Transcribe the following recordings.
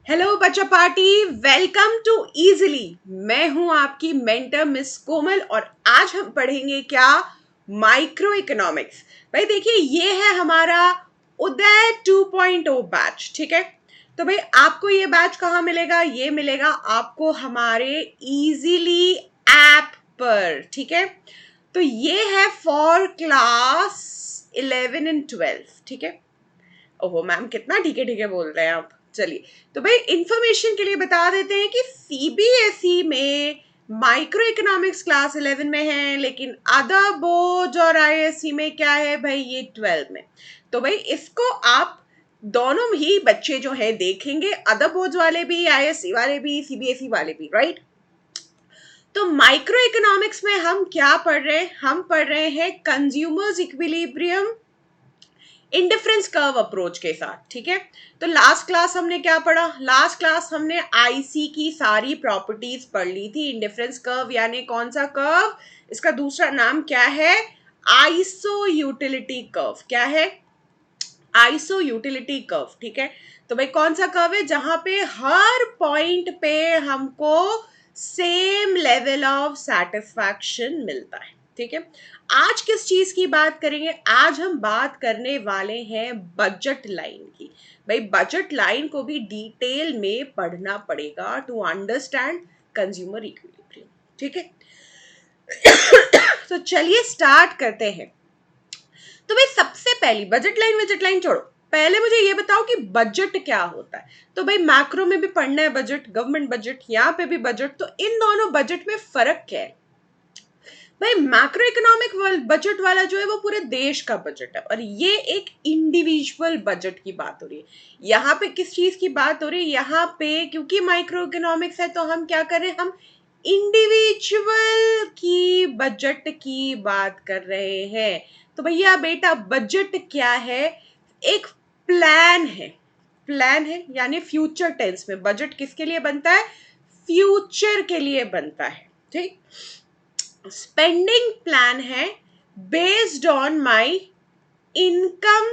Hello बच्चा party, welcome to easily. मैं हूं आपकी मेंटर मिस कोमल और आज हम पढ़ेंगे क्या? Micro economics. भाई देखिए, ये है हमारा उदय 2.0 बैच। ठीक है, तो भाई आपको ये बैच कहाँ मिलेगा? ये मिलेगा आपको हमारे इजीली ऐप पर। ठीक है, तो ये है फॉर क्लास 11 एंड 12। ठीक है, ओहो मैम, कितना ठीक है बोल रहे हैं आप। चलिए, तो भाई इंफॉर्मेशन के लिए बता देते हैं कि सीबीएसई में माइक्रो इकोनॉमिक्स क्लास 11 में है, लेकिन अदर बोर्ड और आईएससी में क्या है भाई? ये 12 में। तो भाई इसको आप दोनों ही बच्चे जो है देखेंगे, अदर बोर्ड वाले भी, आईएससी वाले भी, सीबीएसई वाले भी, राइट? तो माइक्रो इकोनॉमिक्स में हम क्या पढ़ रहे हैं? हम पढ़ रहे हैं consumers equilibrium indifference curve approach के साथ। ठीक है, तो लास्ट क्लास हमने क्या पढ़ा? लास्ट क्लास हमने आईसी की सारी प्रॉपर्टीज पढ़ ली थी। इंडिफरेंस कर्व यानी कौन सा कर्व? इसका दूसरा नाम क्या है? Iso utility curve. क्या है? Iso utility curve. ठीक है, तो भाई कौन सा कर्व है जहां पे हर पॉइंट पे हमको सेम लेवल ऑफ सेटिस्फैक्शन मिलता है। ठीक है, आज किस चीज की बात करेंगे? आज हम बात करने वाले हैं बजट लाइन की। भाई बजट लाइन को भी डिटेल में पढ़ना पड़ेगा टू अंडरस्टैंड कंज्यूमर इक्विलिब्रियम। ठीक है, तो चलिए स्टार्ट करते हैं। तो भाई सबसे पहली बजट लाइन छोड़ो, पहले मुझे ये बताओ कि बजट क्या होता है। तो भाई मैक्रो में भी पढ़ना है बजट, गवर्नमेंट बजट, यहाँ पे भी बजट, तो इन दोनों बजट में फर्क क्या है? भाई मैक्रो इकोनॉमिक बजट वाला जो है वो पूरे देश का बजट है, और ये एक इंडिविजुअल बजट की बात हो रही है। यहाँ पे किस चीज की बात हो रही है? यहाँ पे क्योंकि माइक्रो इकोनॉमिक्स है तो हम क्या कर रहे हैं? हम इंडिविजुअल की बजट की बात कर रहे हैं। तो भैया बेटा, बजट क्या है? एक प्लान है। प्लान है यानी फ्यूचर टेंस में बजट किसके लिए बनता है? फ्यूचर के लिए बनता है। ठीक, स्पेंडिंग प्लान है based on my income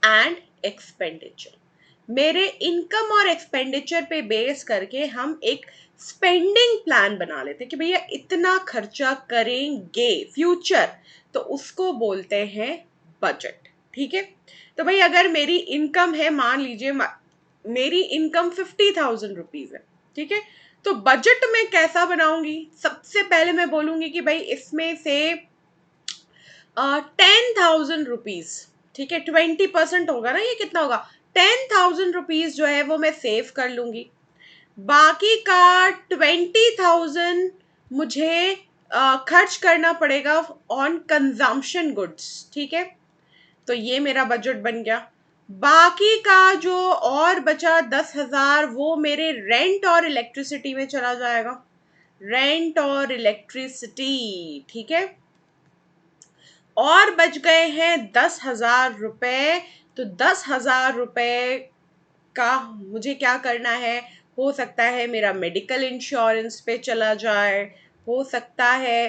and expenditure. मेरे इनकम और एक्सपेंडिचर पे बेस करके हम एक स्पेंडिंग प्लान बना लेते हैं कि भैया इतना खर्चा करेंगे फ्यूचर, तो उसको बोलते हैं बजट। ठीक है, तो भाई अगर मेरी इनकम है, मान लीजिए मेरी इनकम 50,000 रुपीज है। ठीक है, तो बजट में कैसा बनाऊंगी? सबसे पहले मैं बोलूंगी कि भाई इसमें से 10,000 रुपीज, ठीक है, 20% होगा ना, ये कितना होगा? 10,000 रुपीज जो है वो मैं सेव कर लूंगी। बाकी का 20,000 मुझे खर्च करना पड़ेगा ऑन कंजम्पशन गुड्स। ठीक है, तो ये मेरा बजट बन गया। बाकी का जो और बचा 10,000, वो मेरे रेंट और इलेक्ट्रिसिटी में चला जाएगा। रेंट और इलेक्ट्रिसिटी, ठीक है, और बच गए हैं 10,000 रुपए। तो 10,000 रुपए का मुझे क्या करना है? हो सकता है मेरा मेडिकल इंश्योरेंस पे चला जाए, हो सकता है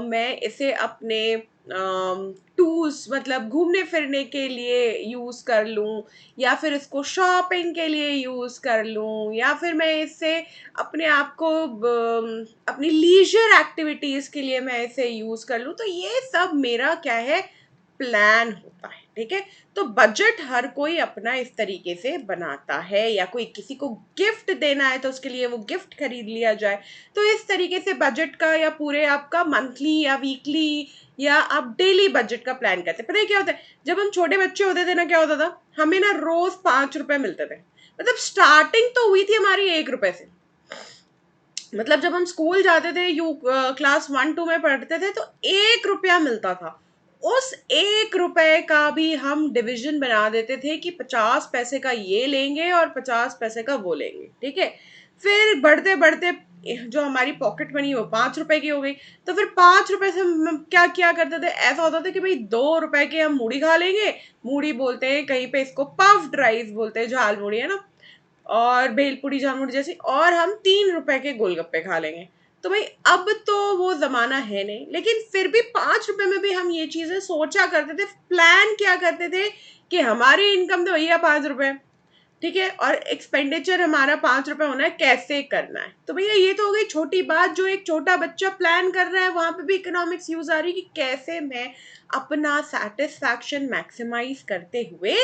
मैं इसे अपने टूर्स मतलब घूमने फिरने के लिए यूज कर लूं, या फिर इसको शॉपिंग के लिए यूज कर लूं, या फिर मैं इससे अपने आप को अपनी लीजर एक्टिविटीज के लिए मैं इसे यूज कर लूं। तो ये सब मेरा क्या है? प्लान होता है। ठीक है, तो बजट हर कोई अपना इस तरीके से बनाता है, या कोई किसी को गिफ्ट देना है तो उसके लिए वो गिफ्ट खरीद लिया जाए। तो इस तरीके से बजट का, या पूरे आपका मंथली या वीकली या आप डेली बजट का प्लान करते हैं। पता है क्या होता है? जब हम छोटे बच्चे होते थे ना, क्या होता था? हमें ना रोज 5 रुपए मिलते थे। मतलब स्टार्टिंग तो हुई थी हमारी 1 रुपए से। मतलब जब हम स्कूल जाते थे, यू क्लास 1 2 में पढ़ते थे, तो 1 रुपया मिलता था। उस 1 रुपए का भी हम डिवीजन बना देते थे कि 50 पैसे का ये लेंगे और 50 पैसे का वो लेंगे। ठीक है, फिर बढ़ते बढ़ते जो हमारी पॉकेट मनी वो 5 रुपए की हो गई। तो फिर 5 रुपए से हम क्या क्या करते थे? ऐसा होता था कि भाई 2 रुपए के हम मूढ़ी खा लेंगे। मूढ़ी बोलते हैं कहीं पे, इसको पफ्ड राइस बोलते हैं, झाल मूढ़ी है ना, और भेलपुरी जामुन जैसी, और हम 3 रुपए के गोलगप्पे खा लेंगे। तो भाई अब तो वो जमाना है नहीं, लेकिन फिर भी 5 रुपए में भी हम ये चीजें सोचा करते थे। प्लान क्या करते थे कि हमारी इनकम तो भैया 5 रुपए, ठीक है, और एक्सपेंडिचर हमारा 5 रुपए होना है, कैसे करना है। तो भैया ये तो हो गई छोटी बात, जो एक छोटा बच्चा प्लान कर रहा है वहां पे भी इकोनॉमिक्स यूज आ रही है कि कैसे मैं अपना सेटिस्फैक्शन मैक्सिमाइज करते हुए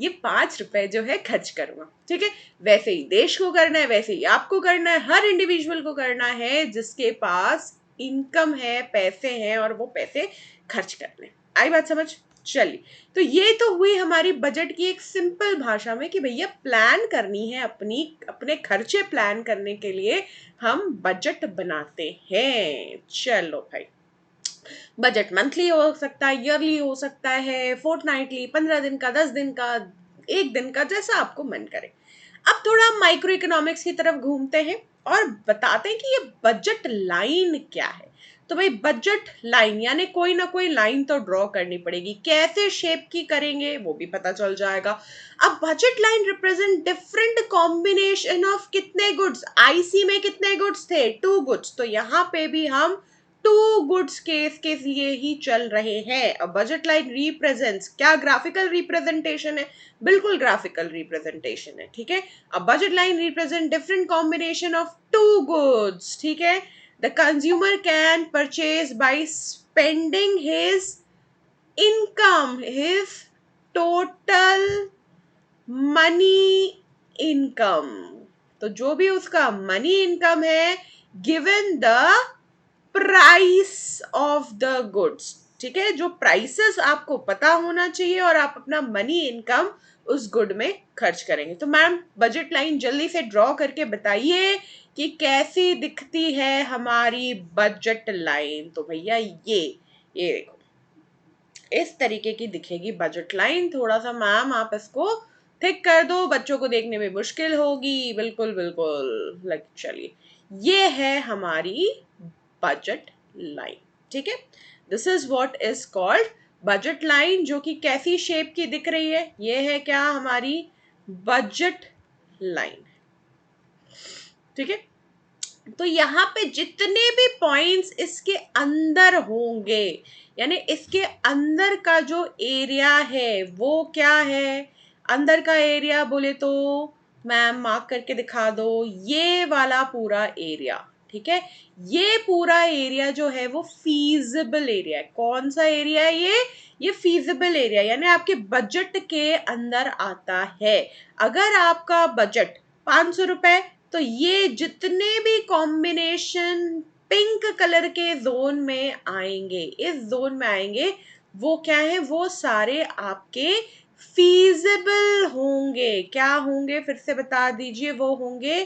ये 5 रुपए जो है खर्च करूंगा। ठीक है, वैसे ही देश को करना है, वैसे ही आपको करना है, हर इंडिविजुअल को करना है जिसके पास इनकम है, पैसे हैं और वो पैसे खर्च करने। आई बात समझ? चलिए, तो ये तो हुई हमारी बजट की एक सिंपल भाषा में कि भैया प्लान करनी है, अपने खर्चे प्लान करने के लिए हम बजट बनाते हैं। चलो भाई, बजट मंथली हो सकता है, ईयरली हो सकता है, फोर्टनाइटली, 15 दिन का, 10 दिन का, एक दिन का, जैसा आपको मन करे। अब थोड़ा माइक्रो इकोनॉमिक्स की तरफ घूमते हैं और बताते हैं कि ये बजट लाइन क्या है। तो भाई बजट लाइन यानी कोई ना कोई लाइन तो ड्रॉ करनी पड़ेगी, कैसे शेप की करेंगे वो भी पता चल जाएगा। अब budget line represent different combination of कितने गुड्स, आईसी में कितने गुड्स थे, 2 गुड्स, तो यहाँ पे भी हम 2 गुड्स केस के लिए ही चल रहे हैं। अब बजट लाइन रिप्रेजेंट्स क्या, ग्राफिकल रिप्रेजेंटेशन है, बिल्कुल ग्राफिकल रिप्रेजेंटेशन है। ठीक है, अब budget line represent different combination of 2 goods. ठीक है, the consumer can purchase by spending his income, his total money income, तो जो भी उसका मनी इनकम है given the price of the goods. ठीक है, जो प्राइसेस आपको पता होना चाहिए और आप अपना मनी इनकम उस गुड में खर्च करेंगे। तो मैम बजट लाइन जल्दी से ड्रॉ करके बताइए कि कैसी दिखती है हमारी बजट लाइन। तो भैया ये देखो, इस तरीके की दिखेगी बजट लाइन। थोड़ा सा मैम आप इसको थिक कर दो, बच्चों को देखने में मुश्किल होगी। बिल्कुल बिल्कुल, लग चलिए, ये है हमारी बजट लाइन। ठीक है, this is what is called budget line, जो कि कैसी शेप की दिख रही है, ये है क्या, हमारी बजट लाइन। ठीक है, तो यहाँ पे जितने भी पॉइंट्स इसके अंदर होंगे, यानी इसके अंदर का जो एरिया है वो क्या है, अंदर का एरिया बोले तो मैम मार्क करके दिखा दो, ये वाला पूरा एरिया। ठीक है, ये पूरा एरिया जो है वो फीजिबल एरिया है। कौन सा एरिया है ये फीजिबल एरिया, यानी आपके बजट के अंदर आता है। अगर आपका बजट 500 रुपए, तो ये जितने भी कॉम्बिनेशन पिंक कलर के जोन में आएंगे, इस जोन में आएंगे, वो क्या है, वो सारे आपके फीजिबल होंगे। क्या होंगे फिर से बता दीजिए, वो होंगे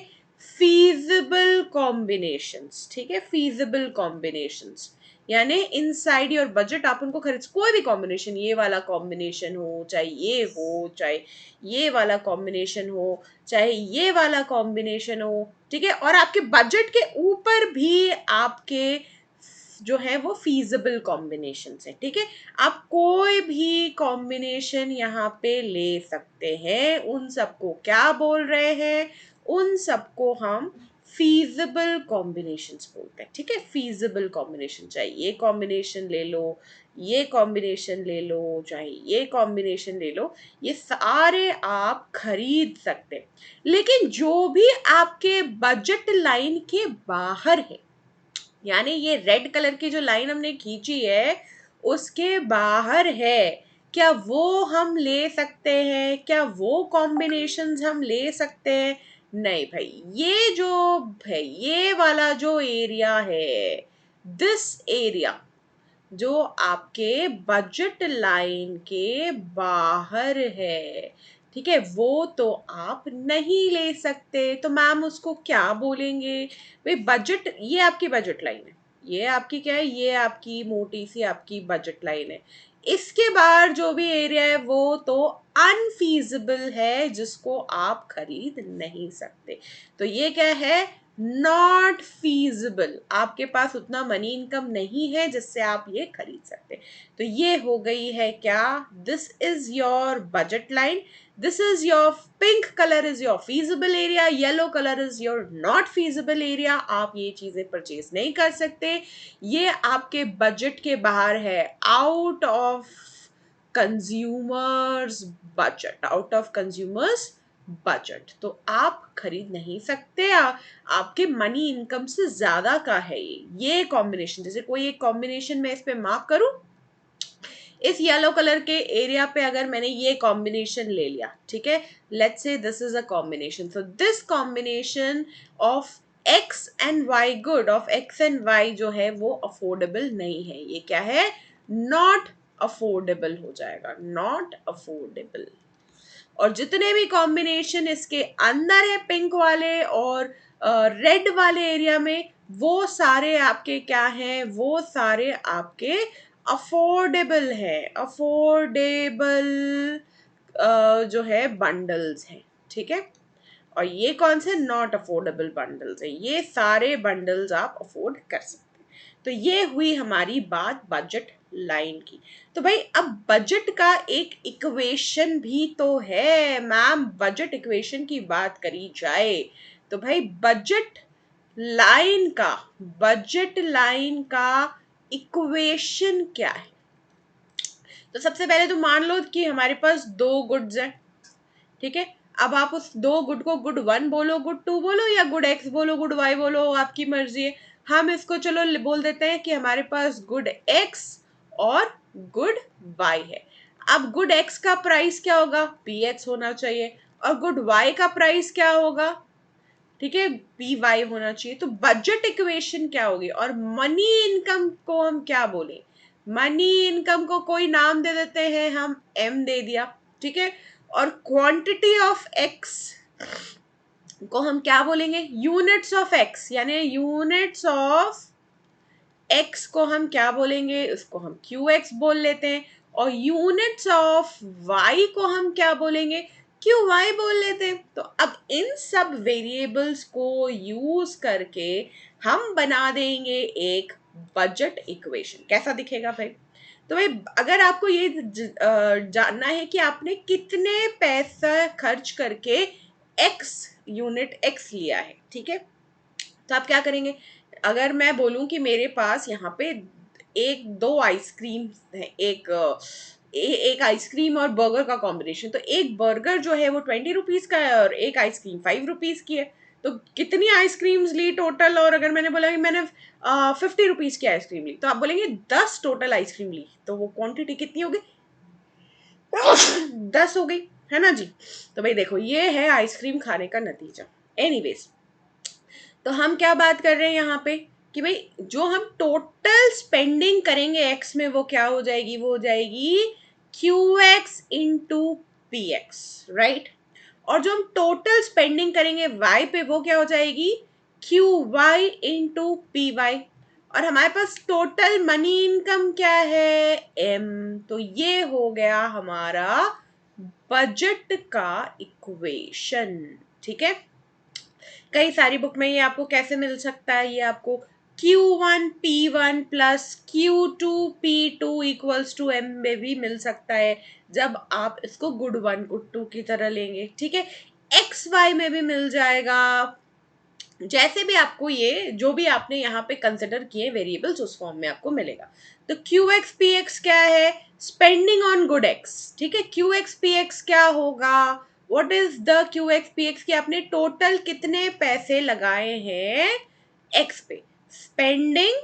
फीजिबल कॉम्बिनेशंस। ठीक है, फीजिबल कॉम्बिनेशंस यानी इनसाइड योर बजट आप उनको खरीद, कोई भी कॉम्बिनेशन, ये वाला कॉम्बिनेशन हो, चाहे ये हो, चाहे ये वाला कॉम्बिनेशन हो, चाहे ये वाला कॉम्बिनेशन हो। ठीक है, और आपके बजट के ऊपर भी आपके जो है वो फीजिबल कॉम्बिनेशन है। ठीक है, आप कोई भी कॉम्बिनेशन यहाँ पे ले सकते हैं। उन सबको क्या बोल रहे हैं, उन सबको हम फीजिबल कॉम्बिनेशंस बोलते हैं। ठीक है, फीजिबल कॉम्बिनेशन, चाहे ये कॉम्बिनेशन ले लो, ये कॉम्बिनेशन ले लो, चाहे ये कॉम्बिनेशन ले लो, ये सारे आप खरीद सकते हैं। लेकिन जो भी आपके बजट लाइन के बाहर है, यानी ये रेड कलर की जो लाइन हमने खींची है उसके बाहर है, क्या वो हम ले सकते हैं, क्या वो कॉम्बिनेशंस हम ले सकते हैं? नहीं भाई, ये जो है, ये वाला जो एरिया है, दिस एरिया जो आपके बजट लाइन के बाहर है, ठीक है, वो तो आप नहीं ले सकते। तो मैम उसको क्या बोलेंगे भाई, बजट, ये आपकी बजट लाइन है, ये आपकी क्या है, ये आपकी मोटी सी आपकी बजट लाइन है। इसके बाहर जो भी एरिया है वो तो अनफीजिबल है, जिसको आप खरीद नहीं सकते। तो ये क्या है, नॉट फीजिबल, आपके पास उतना मनी इनकम नहीं है जिससे आप ये खरीद सकते। तो ये हो गई है क्या, this is your budget line, this is your pink colour is your feasible area, yellow colour is your not feasible area, आप ये चीजें परचेज नहीं कर सकते, ये आपके बजट के बाहर है, out of consumers budget, out of consumers budget. तो आप खरीद नहीं सकते, आपके मनी इनकम से ज्यादा का है ये कॉम्बिनेशन। जैसे कोई एक कॉम्बिनेशन में इस पे मार्क करूं, इस येलो कलर के एरिया पे अगर मैंने ये कॉम्बिनेशन ले लिया, ठीक है, let's say this is a combination, so this combination of X and Y good, of X and Y जो है वो अफोर्डेबल नहीं है। ये क्या है? नॉट अफोर्डेबल हो जाएगा, नॉट अफोर्डेबल। और जितने भी कॉम्बिनेशन इसके अंदर है पिंक वाले और रेड वाले एरिया में, वो सारे आपके क्या हैं? वो सारे आपके अफोर्डेबल है, अफोर्डेबल जो है बंडल्स हैं, ठीक है। और ये कौन से? नॉट अफोर्डेबल बंडल्स है। ये सारे बंडल्स आप अफोर्ड कर सकते हैं। तो ये हुई हमारी बात बजट लाइन की। तो भाई अब बजट का एक इक्वेशन भी तो है मैम, बजट इक्वेशन की बात करी जाए तो भाई लाइन का बजट लाइन का इक्वेशन क्या है? तो सबसे पहले तो मान लो कि हमारे पास दो गुड्स हैं, ठीक है। अब आप उस दो गुड को गुड वन बोलो, गुड टू बोलो, या गुड एक्स बोलो, गुड वाई बोलो, आपकी मर्जी है। हम इसको चलो बोल देते हैं कि हमारे पास गुड एक्स और गुड वाई है। अब गुड एक्स का प्राइस क्या होगा? पी एक्स होना चाहिए। और गुड वाई का प्राइस क्या होगा? ठीक है, पी वाई होना चाहिए। तो बजट इक्वेशन क्या होगी? और मनी इनकम को हम क्या बोले? मनी इनकम को कोई नाम दे देते हैं हम, एम दे दिया, ठीक है। और क्वांटिटी ऑफ एक्स को हम क्या बोलेंगे? यूनिट्स ऑफ एक्स, यानी यूनिट्स ऑफ एक्स को हम क्या बोलेंगे? उसको हम क्यू एक्स बोल लेते हैं। और यूनिट्स ऑफ वाई को हम क्या बोलेंगे? क्यू वाई बोल लेते हैं। तो अब इन सब वेरिएबल्स को यूज करके हम बना देंगे एक बजट इक्वेशन। कैसा दिखेगा भाई? तो भाई अगर आपको ये जानना है कि आपने कितने पैसा खर्च करके एक्स यूनिट एक्स लिया है, ठीक है, तो आप क्या करेंगे? अगर मैं बोलूं कि मेरे पास यहाँ पे एक दो आइसक्रीम है, एक आइसक्रीम और बर्गर का कॉम्बिनेशन, तो एक बर्गर जो है वो 20 रुपीज का है और एक आइसक्रीम 5 रुपीज की है। तो कितनी आइसक्रीम्स ली टोटल? और अगर मैंने बोला कि मैंने 50 रुपीज की आइसक्रीम ली, तो आप बोलेंगे 10 टोटल आइसक्रीम ली, तो वो क्वांटिटी कितनी होगी? 10 हो गई, है ना जी। तो भाई देखो, ये है आइसक्रीम खाने का नतीजा। एनीवेज, तो हम क्या बात कर रहे हैं यहाँ पे कि भाई जो हम टोटल स्पेंडिंग करेंगे एक्स में, वो क्या हो जाएगी? वो हो जाएगी Q X into P x, right. और जो हम टोटल स्पेंडिंग करेंगे वाई पे, वो क्या हो जाएगी? Q Y into P Y. और हमारे पास टोटल मनी इनकम क्या है? एम। तो ये हो गया हमारा बजट का इक्वेशन, ठीक है। कई सारी बुक में ये आपको कैसे मिल सकता है? ये आपको Q1 P1 plus Q2 P2 equals to M में भी मिल सकता है, जब आप इसको गुड वन गुड टू की तरह लेंगे, ठीक है। XY में भी मिल जाएगा। जैसे भी आपको ये जो भी आपने यहाँ पे कंसिडर किए वेरिएबल्स, उस फॉर्म में आपको मिलेगा। तो QX PX क्या है? स्पेंडिंग ऑन गुड एक्स, ठीक है। QX PX क्या होगा? What is the QX PX की आपने टोटल कितने पैसे लगाए हैं एक्स पे? Spending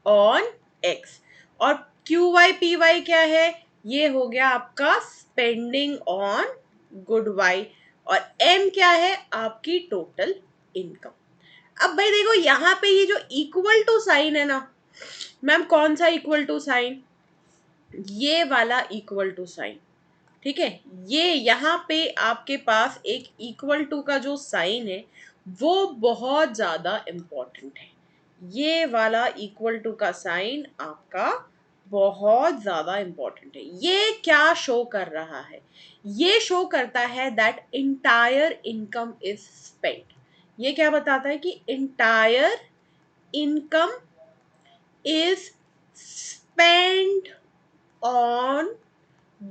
on x. और QY PY क्या है? ये हो गया आपका स्पेंडिंग ऑन गुड वाई। और एम क्या है? आपकी टोटल इनकम। अब भाई देखो, यहाँ पे ये जो इक्वल टू साइन है ना मैम, कौन सा इक्वल टू साइन? ये वाला इक्वल टू साइन, ठीक है। ये यहाँ पे आपके पास एक इक्वल टू का जो साइन है वो बहुत ज्यादा इम्पोर्टेंट है। ये वाला इक्वल टू का साइन आपका बहुत ज्यादा इम्पोर्टेंट है। ये क्या शो कर रहा है? ये शो करता है that entire income is spent. ये क्या बताता है? कि entire income is spent on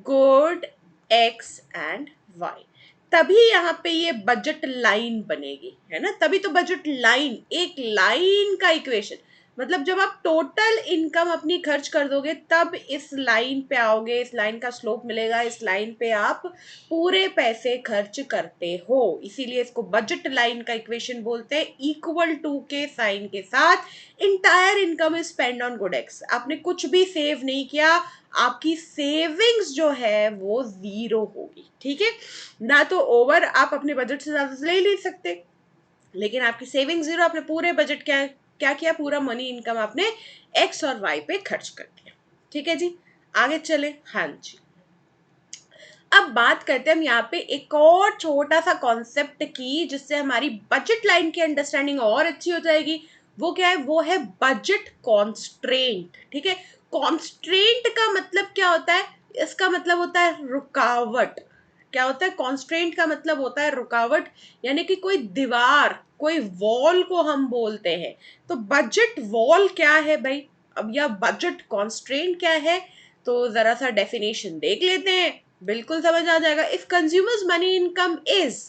good X and Y. तभी यहाँ पे ये बजट लाइन बनेगी, है ना। तभी तो बजट लाइन, एक लाइन का इक्वेशन। मतलब जब आप टोटल इनकम अपनी खर्च कर दोगे तब इस लाइन पे आओगे, इस लाइन का स्लोप मिलेगा, इस लाइन पे आप पूरे पैसे खर्च करते हो। इसीलिए इसको बजट लाइन का इक्वेशन बोलते हैं, इक्वल टू के साइन के साथ। Entire income is spend on good x. आपने कुछ भी सेव नहीं किया, आपकी सेविंग्स जो है वो जीरो होगी। ठीक है ना, तो ओवर आप अपने बजट से ज्यादा ले नहीं सकते, लेकिन आपकी सेविंग जीरो। आपने पूरे बजट क्या क्या किया, पूरा मनी इनकम आपने एक्स और वाई पे खर्च कर दिया। ठीक है जी, आगे चले। हाँ जी, अब बात करते हैं हम यहाँ पे एक और छोटा सा कॉन्सेप्ट की, जिससे हमारी बजट लाइन की अंडरस्टैंडिंग और अच्छी हो जाएगी। वो क्या है, वो है बजट कॉन्स्ट्रेंट। ठीक है, कॉन्स्ट्रेंट का मतलब क्या होता है, इसका मतलब होता है रुकावट। क्या होता है, कॉन्स्ट्रेंट का मतलब होता है रुकावट, यानी कि कोई दीवार, कोई वॉल को हम बोलते हैं। तो बजट वॉल क्या है भाई, अब या बजट कॉन्स्ट्रेंट क्या है, तो जरा सा डेफिनेशन देख लेते हैं, बिल्कुल समझ आ जाएगा। If consumers money income is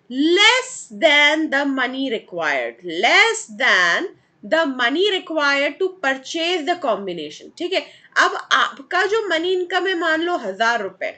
less than the money required, less than the money required to purchase the combination. ठीक है, अब आपका जो मनी इनकम है, मान लो 1,000 रुपए।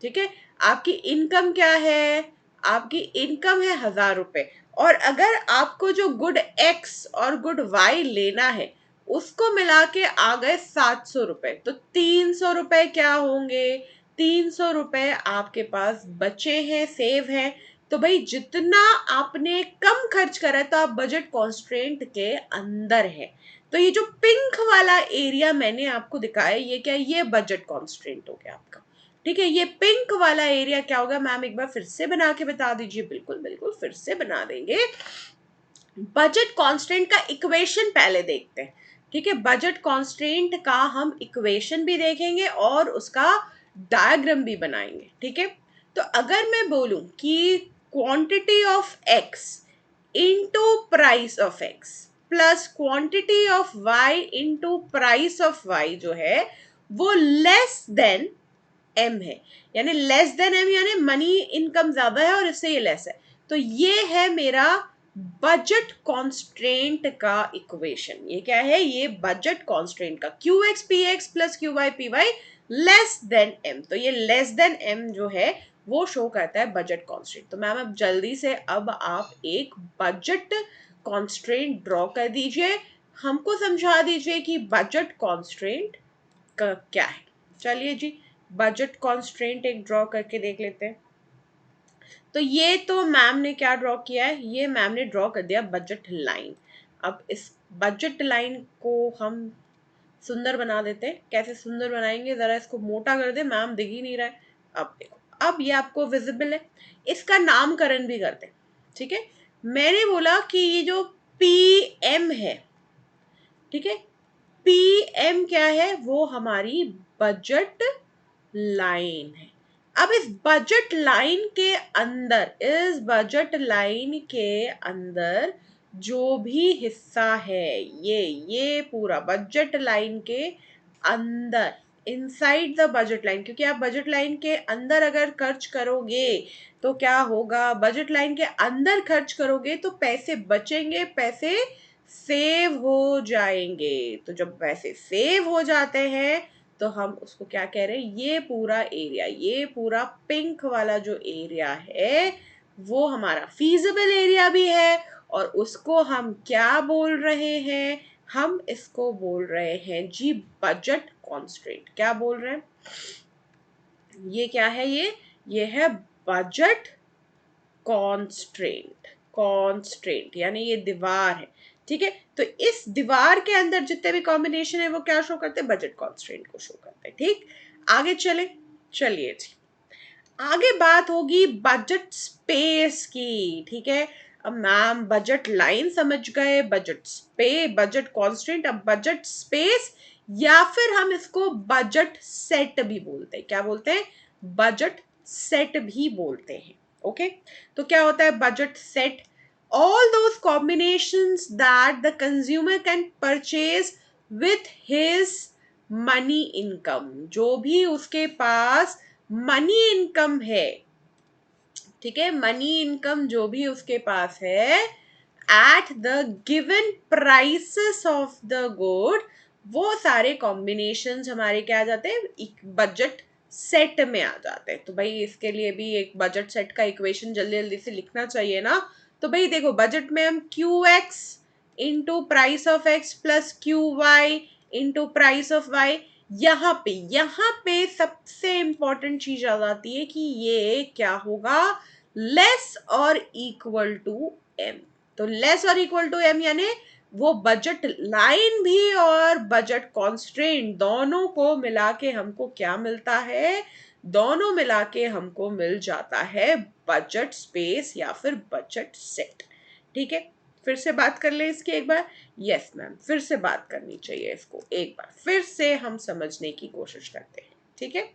ठीक है, आपकी इनकम क्या है, आपकी इनकम है 1,000 रुपए, और अगर आपको जो गुड एक्स और गुड वाई लेना है, उसको मिला के आ गए 700 रुपए, तो 300 रुपए क्या होंगे, 300 रुपए आपके पास बचे हैं, सेव हैं। तो भाई जितना आपने कम खर्च करा है, तो आप बजट कॉन्स्ट्रेंट के अंदर है। तो ये जो पिंक वाला एरिया मैंने आपको दिखाया, ये क्या है, ये बजट कॉन्स्ट्रेंट हो गया आपका। ठीक है, ये पिंक वाला एरिया क्या होगा, मैम एक बार फिर से बना के बता दीजिए। बिल्कुल बिल्कुल, फिर से बना देंगे। बजट कांस्टेंट का इक्वेशन पहले देखते हैं। ठीक है, बजट कांस्टेंट का हम इक्वेशन भी देखेंगे और उसका डायग्राम भी बनाएंगे। ठीक है, तो अगर मैं बोलूं कि quantity of X into price of X plus quantity of Y into price of Y जो है, वो लेस देन एम है। यानी लेस देन एम, यानी मनी इनकम ज्यादा है और इससे ये लेस है। तो ये है मेरा बजट कॉन्स्ट्रेंट का इक्वेशन। ये क्या है, ये बजट कॉन्स्ट्रेंट का Q X P X plus Q Y P Y less than M. तो ये लेस देन एम जो है वो शो करता है बजट कॉन्स्ट्रेंट। तो मैम अब जल्दी से अब आप एक बजट कॉन्स्ट्रेंट ड्रॉ कर दीजिए, हमको समझा दीजिए कि बजट कॉन्स्ट्रेंट का क्या है। चलिए जी, बजट कॉन्स्ट्रेंट एक ड्रॉ करके देख लेते हैं। तो ये तो मैम ने क्या ड्रॉ किया है, ये मैम ने ड्रॉ कर दिया बजट लाइन। अब इस बजट लाइन को हम सुंदर बना देते हैं। कैसे सुंदर बनाएंगे, जरा इसको मोटा कर दे, मैम दिख ही नहीं रहा है। अब देखो, अब ये आपको विजिबल है। इसका नामकरण भी करते हैं। ठीक है, मैंने बोला कि ये जो पी एम है, ठीक है, पी एम क्या है, वो हमारी बजट लाइन है। अब इस बजट लाइन के अंदर, इस बजट लाइन के अंदर जो भी हिस्सा है, ये पूरा बजट लाइन के अंदर, इनसाइड द बजट लाइन, क्योंकि आप बजट लाइन के अंदर अगर खर्च करोगे तो क्या होगा, बजट लाइन के अंदर खर्च करोगे तो पैसे बचेंगे, पैसे सेव हो जाएंगे। तो जब पैसे सेव हो जाते हैं तो हम उसको क्या कह रहे हैं, ये पूरा एरिया, ये पूरा पिंक वाला जो एरिया है वो हमारा फीजिबल एरिया भी है, और उसको हम क्या बोल रहे हैं, हम इसको बोल रहे हैं जी बजट कॉन्स्ट्रेंट। क्या बोल रहे हैं, ये क्या है, ये है बजट कॉन्स्ट्रेंट। कॉन्स्ट्रेंट यानी ये दीवार है। ठीक है, तो इस दीवार के अंदर जितने भी कॉम्बिनेशन है वो क्या शो करते हैं, बजट कॉन्स्ट्रेंट को शो करते हैं। ठीक, आगे चले। चलिए जी, आगे बात होगी बजट स्पेस की। ठीक है, अब मैम बजट लाइन समझ गए, बजट कॉन्स्टेंट, अब बजट स्पेस, या फिर हम इसको बजट सेट भी बोलते हैं। क्या बोलते हैं, बजट सेट भी बोलते हैं। ओके, तो क्या होता है budget set, all those combinations that the consumer can purchase with his money income, जो भी उसके पास मनी इनकम है। ठीक है, मनी इनकम जो भी उसके पास है, at the given prices of the good, वो सारे कॉम्बिनेशंस हमारे क्या आ जाते हैं, बजट सेट में आ जाते हैं। तो भाई इसके लिए भी एक बजट सेट का इक्वेशन जल्दी जल्दी से लिखना चाहिए ना। तो भाई देखो बजट में हम Q X into price of X plus Q Y into price of Y, यहाँ पे सबसे इंपॉर्टेंट चीज आ जाती है कि ये क्या होगा, लेस और इक्वल टू एम। तो लेस और इक्वल टू एम यानी वो बजट लाइन भी और बजट कॉन्स्ट्रेंट दोनों को मिला के हमको क्या मिलता है, दोनों मिला के हमको मिल जाता है बजट स्पेस या फिर बजट सेट। ठीक है, फिर से बात कर ले इसकी एक बार। यस मैम, फिर से बात करनी चाहिए इसको, एक बार फिर से हम समझने की कोशिश करते हैं। ठीक है,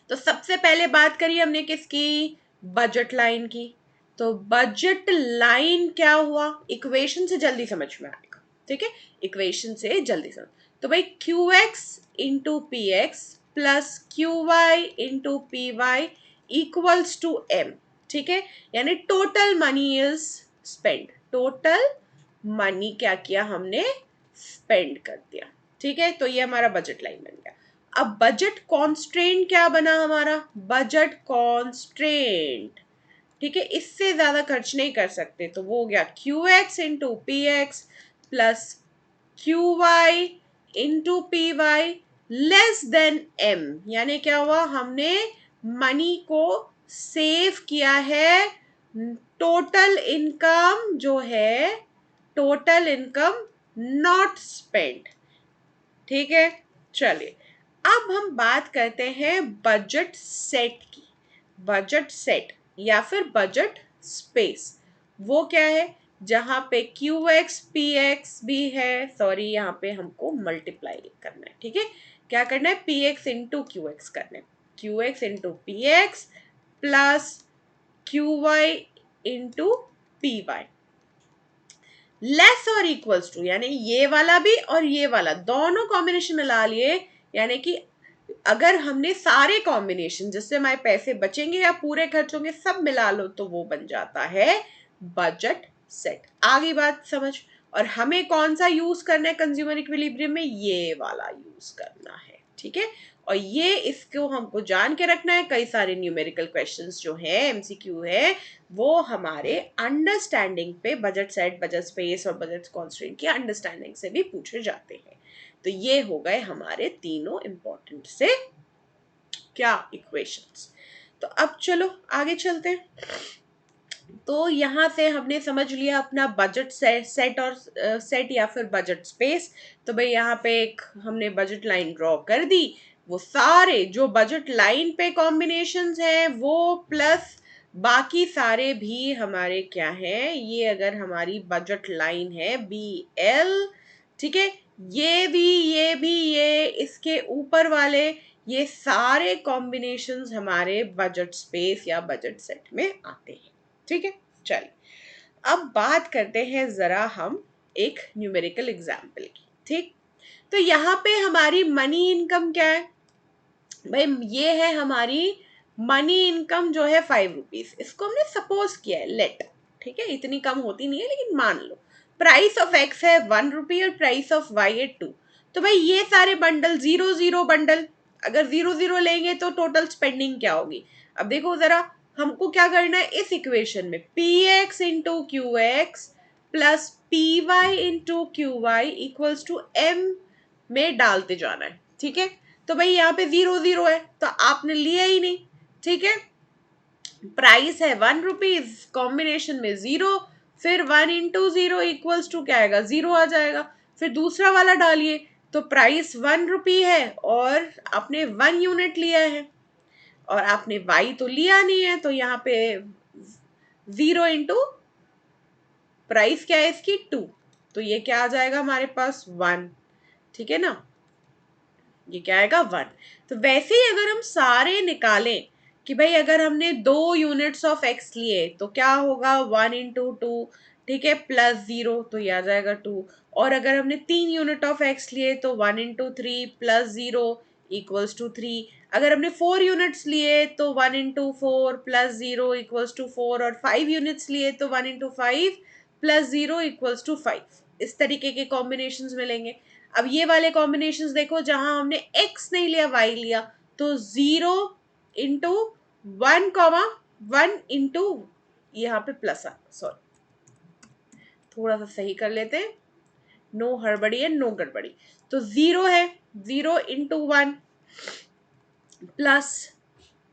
तो सबसे पहले बात करी हमने किसकी, बजट लाइन की। तो बजट लाइन क्या हुआ, इक्वेशन से जल्दी समझ में आएगा। ठीक है, इक्वेशन से जल्दी समझ। तो भाई Q X into P X plus Q Y into P Y equals to M. ठीक है, यानी total money is spend, total money क्या किया हमने, स्पेंड कर दिया। ठीक है, तो ये हमारा बजट लाइन बन गया। अब बजट कॉन्स्ट्रेंट क्या बना हमारा, बजट कॉन्स्ट्रेंट, ठीक है, इससे ज्यादा खर्च नहीं कर सकते, तो वो हो गया Q X into P X plus Q Y into P Y less than M. यानी क्या हुआ, हमने मनी को सेव किया है, टोटल इनकम जो है, टोटल इनकम नॉट स्पेंड। ठीक है, चलिए अब हम बात करते हैं बजट सेट की। बजट सेट या फिर बजट स्पेस वो क्या है, जहां पे क्यू एक्स पी एक्स भी है, सॉरी यहाँ पे हमको मल्टीप्लाई करना है। ठीक है, क्या करना है, P X into Q X करना है, Q X into P X plus Q Y into P Y less और इक्वल्स टू, यानी ये वाला भी और ये वाला दोनों कॉम्बिनेशन मिला लिए, यानी कि अगर हमने सारे कॉम्बिनेशन जिससे हमारे पैसे बचेंगे या पूरे खर्च होंगे सब मिला लो तो वो बन जाता है बजट सेट। आगे बात समझ, और हमें कौन सा यूज करना है कंज्यूमर इक्विलिब्रियम में, ये वाला यूज करना है। ठीक है, और ये इसको हमको जान के रखना है, कई सारे न्यूमेरिकल क्वेश्चंस जो है एमसीक्यू है वो हमारे अंडरस्टैंडिंग पे बजट सेट, बजट स्पेस और बजट कॉन्स्ट्रेंट की अंडरस्टैंडिंग से भी पूछे जाते हैं। तो ये हो गए हमारे तीनों इंपॉर्टेंट से क्या, इक्वेशंस। तो अब चलो आगे चलते हैं। तो यहाँ से हमने समझ लिया अपना बजट सेट और सेट या फिर बजट स्पेस। तो भाई यहाँ पे एक हमने बजट लाइन ड्रॉ कर दी, वो सारे जो बजट लाइन पे कॉम्बिनेशंस हैं वो प्लस बाकी सारे भी हमारे क्या हैं, ये अगर हमारी बजट लाइन है बी एल, ठीक है, ये इसके ऊपर वाले ये सारे कॉम्बिनेशंस हमारे बजट स्पेस या बजट सेट में आते हैं। ठीक है, चलिए अब बात करते हैं जरा हम एक न्यूमेरिकल एग्जाम्पल की। ठीक, तो यहाँ पे हमारी मनी इनकम क्या है, भाई ये है हमारी मनी इनकम जो है 5 रुपीज, इसको हमने सपोज किया है, लेट, ठीक है, इतनी कम होती नहीं है लेकिन मान लो। प्राइस ऑफ एक्स है 1 रुपी और प्राइस ऑफ वाई है 2। तो भाई ये सारे बंडल 0 0 बंडल, अगर 0 0 लेंगे तो टोटल स्पेंडिंग क्या होगी। अब देखो जरा हमको क्या करना है, इस इक्वेशन में P X into Q X plus P Y into Q Y equals to M में डालते जाना है। ठीक है, तो भाई यहाँ पे 0 0 है तो आपने लिया ही नहीं। ठीक है, प्राइस है 1 रुपीज, कॉम्बिनेशन में 0, फिर 1 इंटू 0 इक्वल्स टू क्या आएगा, 0 आ जाएगा। फिर दूसरा वाला डालिए, तो प्राइस 1 रुपी है और आपने 1 यूनिट लिया है और आपने वाई तो लिया नहीं है, तो यहाँ पे 0 इंटू प्राइस क्या है इसकी 2, तो ये क्या आ जाएगा हमारे पास 1। ठीक है ना, ये क्या आएगा 1। तो वैसे ही अगर हम सारे निकालें कि भाई अगर हमने 2 यूनिट्स ऑफ एक्स लिए तो क्या होगा 1 इंटू 2, ठीक है, प्लस 0 तो ये आ जाएगा 2। और अगर हमने 3 यूनिट ऑफ एक्स लिए तो 1 इंटू 3 प्लस 0 इक्वल्स टू 3। अगर हमने 4 यूनिट्स लिए तो 1 इंटू 4 प्लस 0 इक्वल्स टू 4, और 5 यूनिट्स लिए तो 1 इंटू 5 प्लस 0 इक्वल्स टू 5। इस तरीके के कॉम्बिनेशंस मिलेंगे। अब ये वाले कॉम्बिनेशंस देखो, जहां हमने x नहीं लिया y लिया, तो 0 इंटू 1 इंटू यहाँ पे प्लस आ, सॉरी थोड़ा सा सही कर लेते हैं, नो हड़बड़ी है नो गड़बड़ी। तो 0 है, 0 इंटू 1 प्लस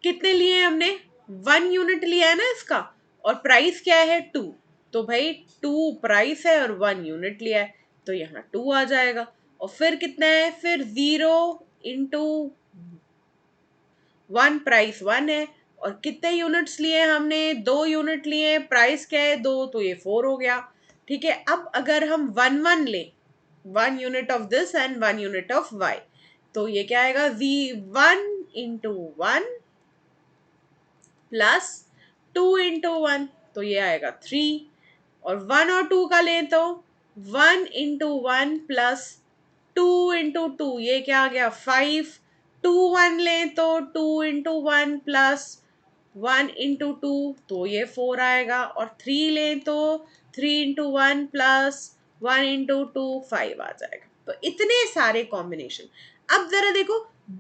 कितने लिए हमने, 1 यूनिट लिया है ना इसका, और प्राइस क्या है 2, तो भाई 2 प्राइस है और 1 यूनिट लिया है, तो यहाँ 2 आ जाएगा। और फिर कितना है, फिर 0 इंटू 1 प्राइस 1 है, और कितने यूनिट्स लिए हमने, 2 यूनिट लिए, प्राइस क्या है 2, तो ये 4 हो गया। ठीक है, अब अगर हम 1 1 ले, 1 unit of this and 1 unit of Y, तो ये क्या आएगा, 1 इंटू 1 प्लस 2 इंटू 1, तो ये आएगा 3। और 1 और 2 का लें तो 1 इंटू 1 प्लस 2 इंटू 2, ये क्या आ गया 5। 2 1 लें तो 2 इंटू 1 प्लस 1 इंटू 2, तो ये 4 आएगा। और 3 लें तो 3 इंटू 1 प्लस 1 इंटू 2 5 आ जाएगा। तो इतने सारे कॉम्बिनेशन। अब जरा देखो,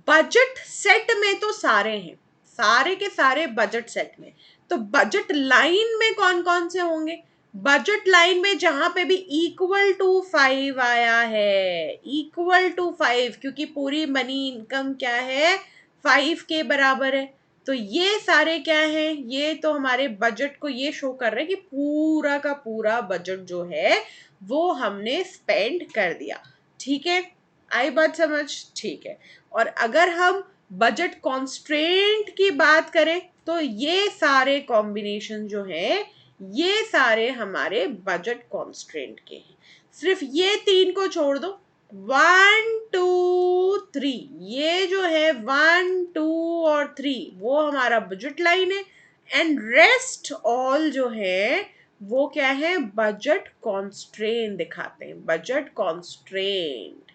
बजट सेट में तो सारे हैं, सारे के सारे बजट सेट में, तो बजट लाइन में कौन कौन से होंगे, बजट लाइन में जहां पे भी इक्वल टू 5 आया है, इक्वल टू 5, क्योंकि पूरी मनी इनकम क्या है 5 के बराबर है, तो ये सारे क्या हैं, ये तो हमारे बजट को ये शो कर रहे हैं कि पूरा का पूरा बजट जो है वो हमने स्पेंड कर दिया। ठीक है, आई बात समझ, ठीक है। और अगर हम बजट कॉन्स्ट्रेंट की बात करें, तो ये सारे कॉम्बिनेशन जो है ये सारे हमारे बजट कॉन्स्ट्रेंट के हैं। सिर्फ ये 3 को छोड़ दो, 1 2 3, ये जो है 1 2 और 3 वो हमारा बजट लाइन है, एंड रेस्ट ऑल जो है वो क्या है, बजट कॉन्स्ट्रेंट दिखाते हैं, बजट कॉन्स्ट्रेंट।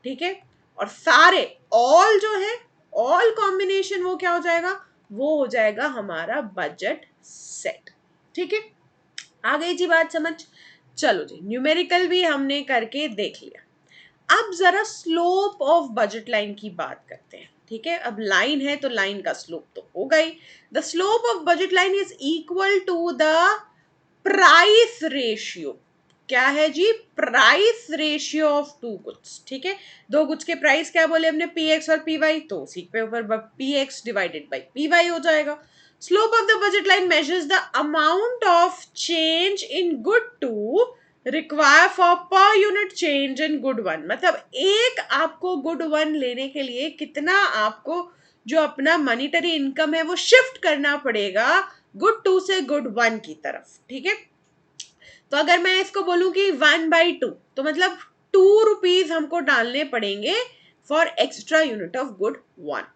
ठीक है, और सारे ऑल जो है, ऑल कॉम्बिनेशन वो क्या हो जाएगा, वो हो जाएगा हमारा बजट सेट। ठीक है, आ गई जी बात समझ। चलो जी, न्यूमेरिकल भी हमने करके देख लिया। अब जरा स्लोप ऑफ बजट लाइन की बात करते हैं। ठीक है, अब लाइन है तो लाइन का स्लोप तो होगा ही। The slope of budget line is equal to the price ratio. क्या है जी, price ratio of two goods. ठीक है, दो गुड्स के प्राइस क्या बोले हमने, पी एक्स और पी वाई, तो उसी पे ऊपर P X divided by P Y हो जाएगा। Slope of the budget line measures the amount of change in good two require for per unit change in good 1, मतलब एक आपको गुड 1 लेने के लिए कितना आपको जो अपना मॉनिटरी इनकम है वो शिफ्ट करना पड़ेगा गुड 2 से गुड 1 की तरफ। ठीक है, तो अगर मैं इसको बोलूं कि 1/2, तो मतलब 2 रुपीज हमको डालने पड़ेंगे for extra unit of good 1।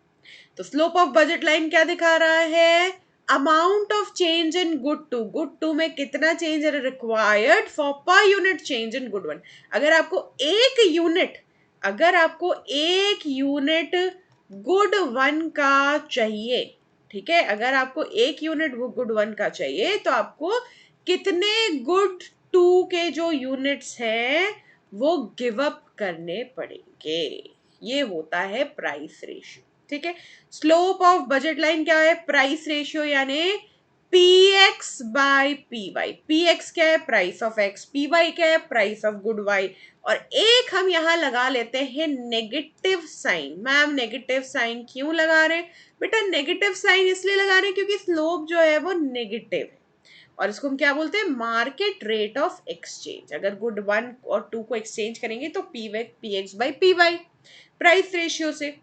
तो स्लोप ऑफ बजट लाइन क्या दिखा रहा है, amount of change in good two में कितना change required for per unit change in good 1। अगर आपको एक यूनिट, अगर आपको एक यूनिट गुड 1 का चाहिए, ठीक है, अगर आपको एक यूनिट वो गुड 1 का चाहिए, तो आपको कितने गुड 2 के जो यूनिट्स हैं वो गिव अप करने पड़ेंगे, ये होता है प्राइस रेशियो। ठीक है, स्लोप ऑफ बजट लाइन क्या है, प्राइस रेशियो, यानी P X by P Y. P X क्या है, price of X, P Y क्या है, प्राइस ऑफ गुड वाई। और एक हम यहां लगा लेते हैं negative sign. Ma'am negative sign क्यों लगा रहे हैं, बेटा नेगेटिव साइन इसलिए लगा रहे हैं क्योंकि स्लोप जो है वो नेगेटिव है, और इसको हम क्या बोलते हैं, मार्केट रेट ऑफ एक्सचेंज। अगर गुड 1 और 2 को एक्सचेंज करेंगे तो P X by P Y price ratio से।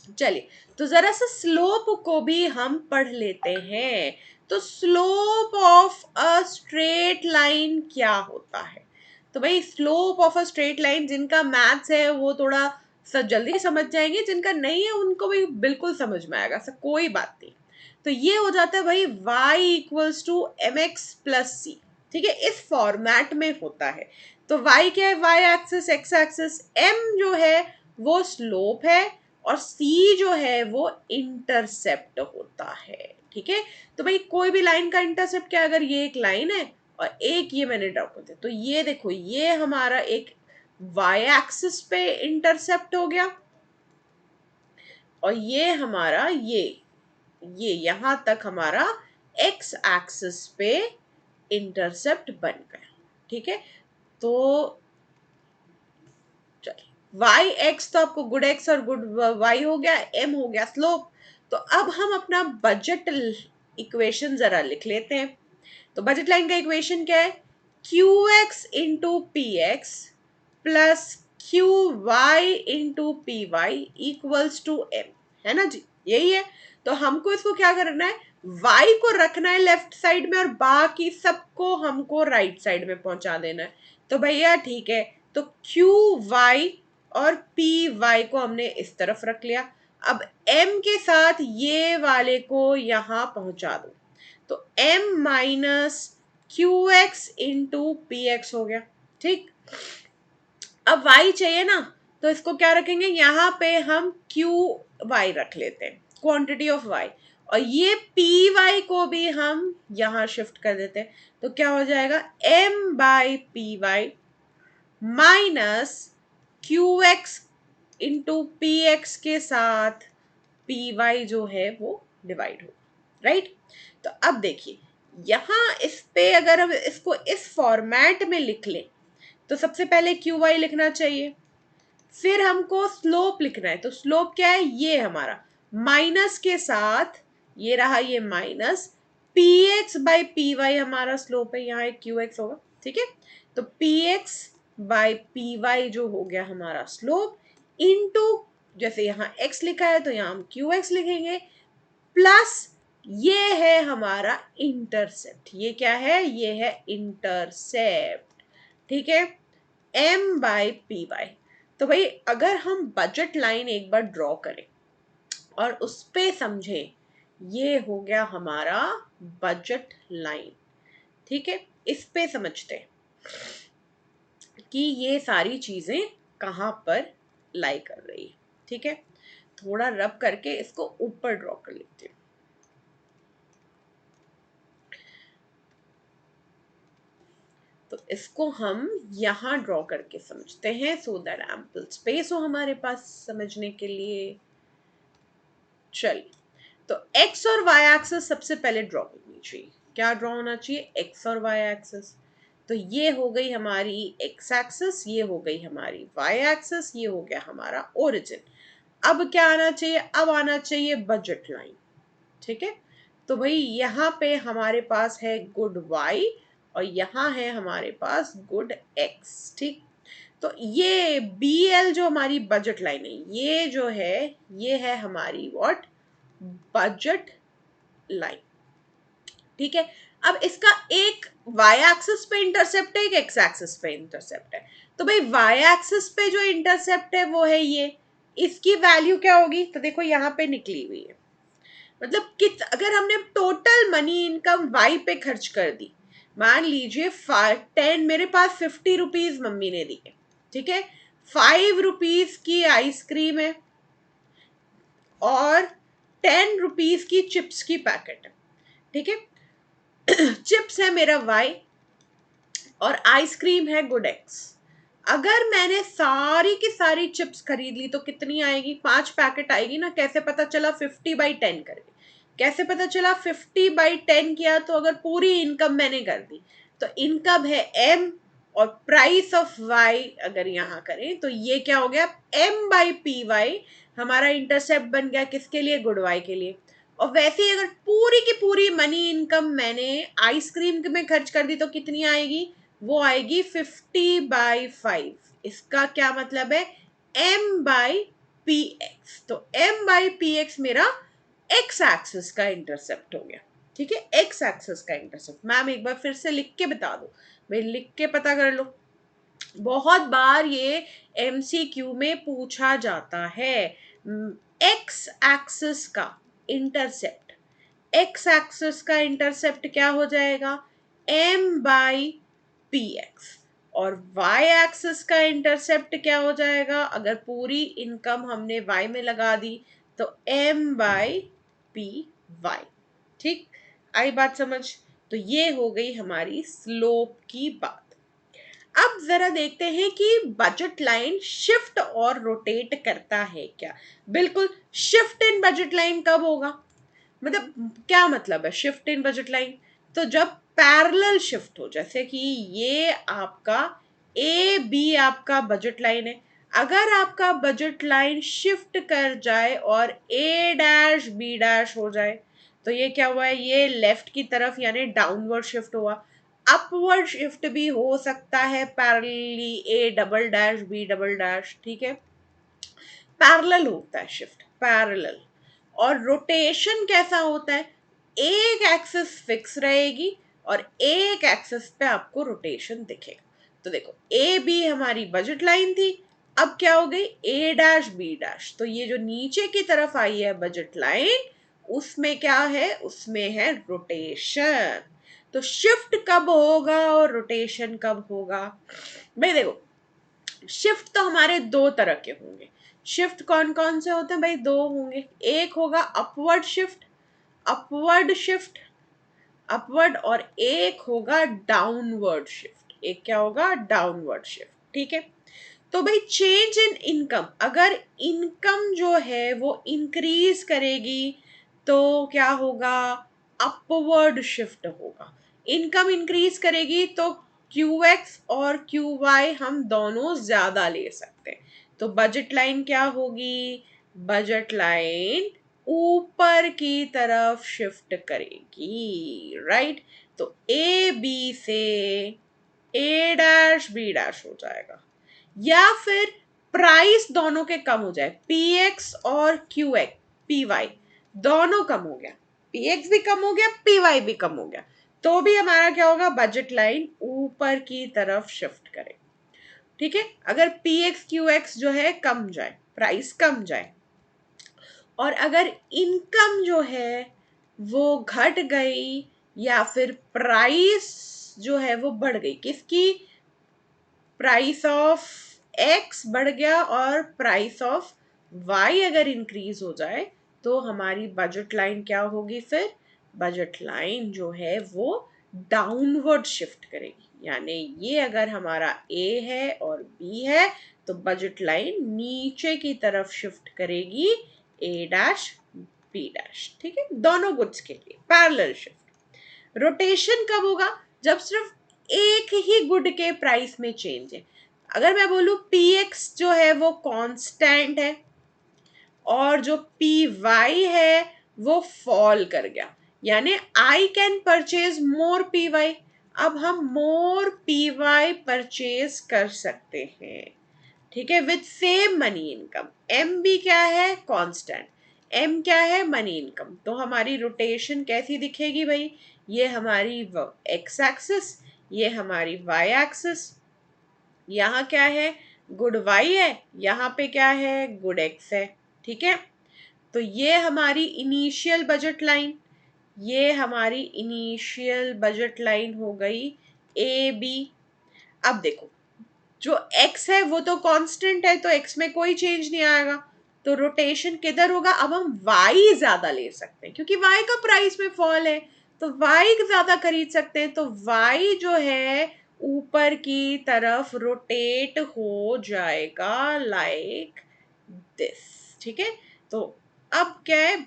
चलिए, तो जरा सा स्लोप को भी हम पढ़ लेते हैं। तो slope of a straight line क्या होता है, तो भाई slope of a straight line, जिनका मैथ्स है वो थोड़ा सब जल्दी समझ जाएंगे, जिनका नहीं है उनको भी बिल्कुल समझ में आएगा, सब कोई बात नहीं। तो ये हो जाता है भाई y equals to M X plus C. ठीक है, इस फॉर्मेट में होता है। तो y क्या है, y axis, x axis, m जो है वो स्लोप है, और c जो है वो इंटरसेप्ट होता है। ठीक है, तो भाई कोई भी लाइन का इंटरसेप्ट क्या, अगर ये एक लाइन है और एक ये मैंने ड्रॉ कर दिया। तो ये देखो, ये हमारा एक वाई एक्सिस पे इंटरसेप्ट हो गया, और ये हमारा ये यहां तक हमारा एक्स एक्सिस पे इंटरसेप्ट बन गया। ठीक है, तो चलिए, वाई एक्स तो आपको गुड एक्स और गुड वाई हो गया, एम हो गया स्लोप। तो अब हम अपना बजट इक्वेशन जरा लिख लेते हैं। तो बजट लाइन का इक्वेशन क्या है? Q X into P X plus Q Y into P Y equals to M, है ना जी, यही है। तो हमको इसको क्या करना है? y को रखना है लेफ्ट साइड में और बाकी सबको हमको राइट साइड में पहुंचा देना है। तो भैया ठीक है, तो क्यू वाई और पी वाई को हमने इस तरफ रख लिया। अब m के साथ ये वाले को यहां पहुंचा दो, तो m minus Q X into P x हो गया। ठीक, अब y चाहिए ना, तो इसको क्या रखेंगे? यहाँ पे हम क्यू वाई रख लेते हैं, क्वांटिटी ऑफ y, और ये पी वाई को भी हम यहाँ शिफ्ट कर देते हैं। तो क्या हो जाएगा? m by P Y minus Q X into P X के साथ पी वाई जो है वो डिवाइड हो, राइट। तो अब देखिए, यहाँ इस पे अगर हम इसको इस फॉर्मेट में लिख लें, तो सबसे पहले क्यू वाई लिखना चाहिए, फिर हमको स्लोप लिखना है। तो स्लोप क्या है? ये हमारा माइनस के साथ ये रहा, ये minus P X by P Y हमारा स्लोप है, यहाँ एक क्यू एक्स होगा। ठीक है, तो P X by P Y जो हो गया हमारा स्लोप, इनटू जैसे यहाँ x लिखा है तो यहाँ हम क्यू एक्स लिखेंगे, प्लस ये है हमारा इंटरसेप्ट। ये क्या है? ये है इंटरसेप्ट। ठीक है, m बाई पी वाई। तो भाई अगर हम बजट लाइन एक बार ड्रॉ करें और उस पे समझें, ये हो गया हमारा बजट लाइन। ठीक है, इस पे समझते हैं कि ये सारी चीजें कहाँ पर लाई कर रही है। ठीक है, थोड़ा रब करके इसको ऊपर ड्रॉ कर लेते हैं। तो इसको हम यहाँ ड्रॉ करके समझते हैं, सो दैट एम्पल स्पेस हो हमारे पास समझने के लिए। चलिए, तो x और y एक्सिस सबसे पहले ड्रॉ करनी चाहिए। क्या ड्रॉ होना चाहिए? x और y एक्सिस। तो ये हो गई हमारी x एक्सिस, ये हो गई हमारी y एक्सिस, ये हो गया हमारा ओरिजिन। अब क्या आना चाहिए? अब आना चाहिए बजट लाइन। ठीक है, तो भाई यहाँ पे हमारे पास है गुड y और यहाँ है हमारे पास गुड x। ठीक, तो ये BL जो हमारी बजट लाइन है, ये जो है ये है हमारी व्हाट? Budget line. ठीक है, अब इसका एक y एक्सिस पे इंटरसेप्ट है, एक x एक्सिस पे इंटरसेप्ट है। तो भाई y एक्सिस पे जो इंटरसेप्ट है वो है ये, इसकी वैल्यू क्या होगी? तो देखो यहाँ पे निकली हुई है, मतलब कित अगर हमने टोटल मनी इनकम y पे खर्च कर दी, मान लीजिए 10, मेरे पास 50 रुपीज मम्मी ने दी है। ठीक है, 5 रुपीज की आइसक्रीम है और 10 रुपीज की चिप्स की पैकेट है। ठीक है, चिप्स है मेरा y और आइसक्रीम है गुड एक्स। अगर मैंने सारी की सारी चिप्स खरीद ली तो कितनी आएगी? 5 पैकेट आएगी ना। कैसे पता चला? 50/10 करके। कैसे पता चला? 50/10 किया तो अगर पूरी इनकम मैंने कर दी, तो इनकम है m और प्राइस ऑफ y अगर यहाँ करें तो ये क्या हो गया? m बाई पी वाई हमारा इंटरसेप्ट बन गया, किसके लिए? गुड y के लिए। और वैसे ही अगर पूरी की पूरी मनी इनकम मैंने आइसक्रीम में खर्च कर दी तो कितनी आएगी? वो आएगी 50/5। इसका क्या मतलब है? m by P x. तो m बाई पी एक्स मेरा x एक्सिस का इंटरसेप्ट हो गया। ठीक है, x एक्सिस का इंटरसेप्ट। मैम एक बार फिर से लिख के बता दो, भाई लिख के पता कर लो। बहुत बार ये MCQ में पूछा जाता है। x एक्सिस का इंटरसेप्ट, x एक्सिस का इंटरसेप्ट क्या हो जाएगा? m by P X. और y एक्सिस का इंटरसेप्ट क्या हो जाएगा? अगर पूरी इनकम हमने y में लगा दी तो m बाई पी वाई। ठीक, आई बात समझ? तो ये हो गई हमारी स्लोप की बात। अब जरा देखते हैं कि बजट लाइन शिफ्ट और रोटेट करता है क्या। बिल्कुल, शिफ्ट इन बजट लाइन कब होगा, मतलब क्या मतलब है शिफ्ट इन बजट लाइन, तो जब पैरेलल शिफ्ट हो, जैसे कि ये आपका ए बी आपका बजट लाइन है, अगर आपका बजट लाइन शिफ्ट कर जाए और ए डैश बी डैश हो जाए, तो ये क्या हुआ है, ये लेफ्ट की तरफ यानी डाउनवर्ड शिफ्ट हुआ। अपवर्ड शिफ्ट भी हो सकता है parallely, A double dash B double dash, ठीक है, पैरेलल होता है शिफ्ट, पैरेलल। और रोटेशन कैसा होता है, एक एक्सिस फिक्स रहेगी और एक एक्सिस पे आपको रोटेशन दिखेगा। तो देखो ए बी हमारी बजट लाइन थी, अब क्या हो गई ए डैश बी डैश, तो ये जो नीचे की तरफ आई है बजट लाइन, उसमें क्या है, उसमें है रोटेशन। तो शिफ्ट कब होगा और रोटेशन कब होगा, भाई देखो शिफ्ट तो हमारे दो तरह के होंगे। शिफ्ट कौन कौन से होते हैं भाई, दो होंगे, एक होगा upward shift, upward shift, upward, और एक होगा डाउनवर्ड शिफ्ट, एक क्या होगा डाउनवर्ड शिफ्ट, ठीक है। तो भाई चेंज इन इनकम, अगर इनकम जो है वो इंक्रीज करेगी तो क्या होगा, अपवर्ड शिफ्ट होगा। इनकम इंक्रीज करेगी तो क्यू एक्स और क्यू वाई हम दोनों ज्यादा ले सकते हैं, तो बजट लाइन क्या होगी, बजट लाइन ऊपर की तरफ शिफ्ट करेगी, राइट। तो ए बी से ए डैश बी डैश हो जाएगा, या फिर प्राइस दोनों के कम हो जाए, पी एक्स और क्यू एक्स, पी वाई दोनों कम हो गया, पी एक्स भी कम हो गया पी वाई भी कम हो गया, तो भी हमारा क्या होगा, बजट लाइन ऊपर की तरफ शिफ्ट करे, ठीक है। अगर पी एक्स क्यू एक्स जो है कम जाए, प्राइस कम जाए, और अगर इनकम जो है वो घट गई या फिर प्राइस जो है वो बढ़ गई, किसकी, प्राइस ऑफ एक्स बढ़ गया और प्राइस ऑफ वाई अगर इंक्रीज हो जाए, तो हमारी बजट लाइन क्या होगी, फिर बजट लाइन जो है वो डाउनवर्ड शिफ्ट करेगी, यानी ये अगर हमारा ए है और बी है, तो बजट लाइन नीचे की तरफ शिफ्ट करेगी, ए डैश बी डैश, ठीक है, दोनों गुड्स के लिए पैरेलल शिफ्ट। रोटेशन कब होगा, जब सिर्फ एक ही गुड के प्राइस में चेंज है। अगर मैं बोलूं पी एक्स जो है वो कांस्टेंट है और जो पी वाई है वो फॉल कर गया, यानी I can purchase more P Y, अब हम मोर पी वाई परचेज कर सकते हैं, ठीक है, with same money income. M भी क्या है, कांस्टेंट, एम क्या है, मनी इनकम, तो हमारी रोटेशन कैसी दिखेगी भाई, ये हमारी एक्स एक्सिस, ये हमारी वाई एक्सिस, यहाँ क्या है, गुड वाई है, यहाँ पे क्या है, गुड एक्स है, ठीक है। तो ये हमारी इनिशियल बजट लाइन, ये हमारी इनिशियल बजट लाइन हो गई ए बी। अब देखो जो x है वो तो कांस्टेंट है, तो x में कोई चेंज नहीं आएगा, तो रोटेशन किधर होगा, अब हम y ज्यादा ले सकते हैं क्योंकि y का प्राइस में फॉल है, तो y ज्यादा खरीद सकते हैं, तो y जो है ऊपर की तरफ रोटेट हो जाएगा लाइक दिस, ठीक है। तो अब क्या है,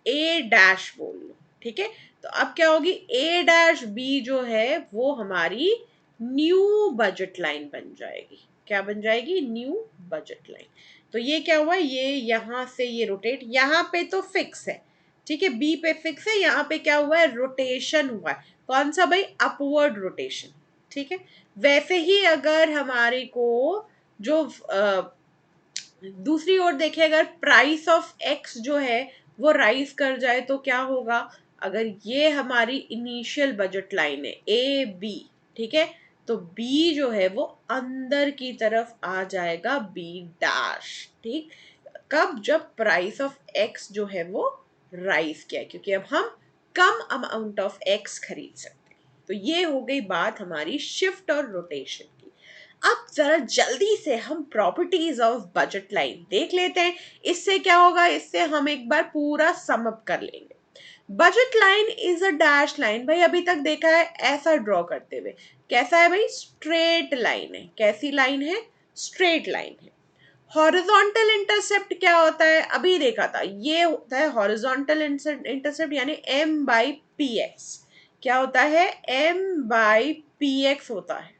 a डैश बोल लो, ठीक है, तो अब क्या होगी, a डैश b जो है वो हमारी न्यू बजट लाइन बन जाएगी, क्या बन जाएगी, न्यू बजट लाइन। तो ये क्या हुआ, ये यहां से ये रोटेट, यहाँ पे तो फिक्स है, ठीक है, बी पे फिक्स है, यहाँ पे क्या हुआ है, रोटेशन हुआ है, कौन सा भाई, अपवर्ड रोटेशन, ठीक है। वैसे ही अगर हमारे को जो दूसरी ओर देखें, अगर प्राइस ऑफ एक्स जो है वो राइज कर जाए तो क्या होगा, अगर ये हमारी इनिशियल बजट लाइन है ए बी, ठीक है, तो बी जो है वो अंदर की तरफ आ जाएगा, बी डैश, ठीक, कब, जब प्राइस ऑफ एक्स जो है वो राइज किया, क्योंकि अब हम कम अमाउंट ऑफ एक्स खरीद सकते हैं। तो ये हो गई बात हमारी शिफ्ट और रोटेशन की। अब जरा जल्दी से हम प्रॉपर्टीज ऑफ बजट लाइन देख लेते हैं, इससे क्या होगा, इससे हम एक बार पूरा सम अप कर लेंगे। Budget line is a dash line. भाई अभी तक देखा है ऐसा ड्रॉ करते हुए, कैसा है भाई, स्ट्रेट लाइन है। कैसी लाइन है, स्ट्रेट लाइन है। हॉरिजॉन्टल इंटरसेप्ट क्या होता है, अभी देखा था, ये होता है हॉरिजॉन्टल इंटरसेप्ट यानी m बाई पी एक्स। क्या होता है, m बाई पी एक्स होता है।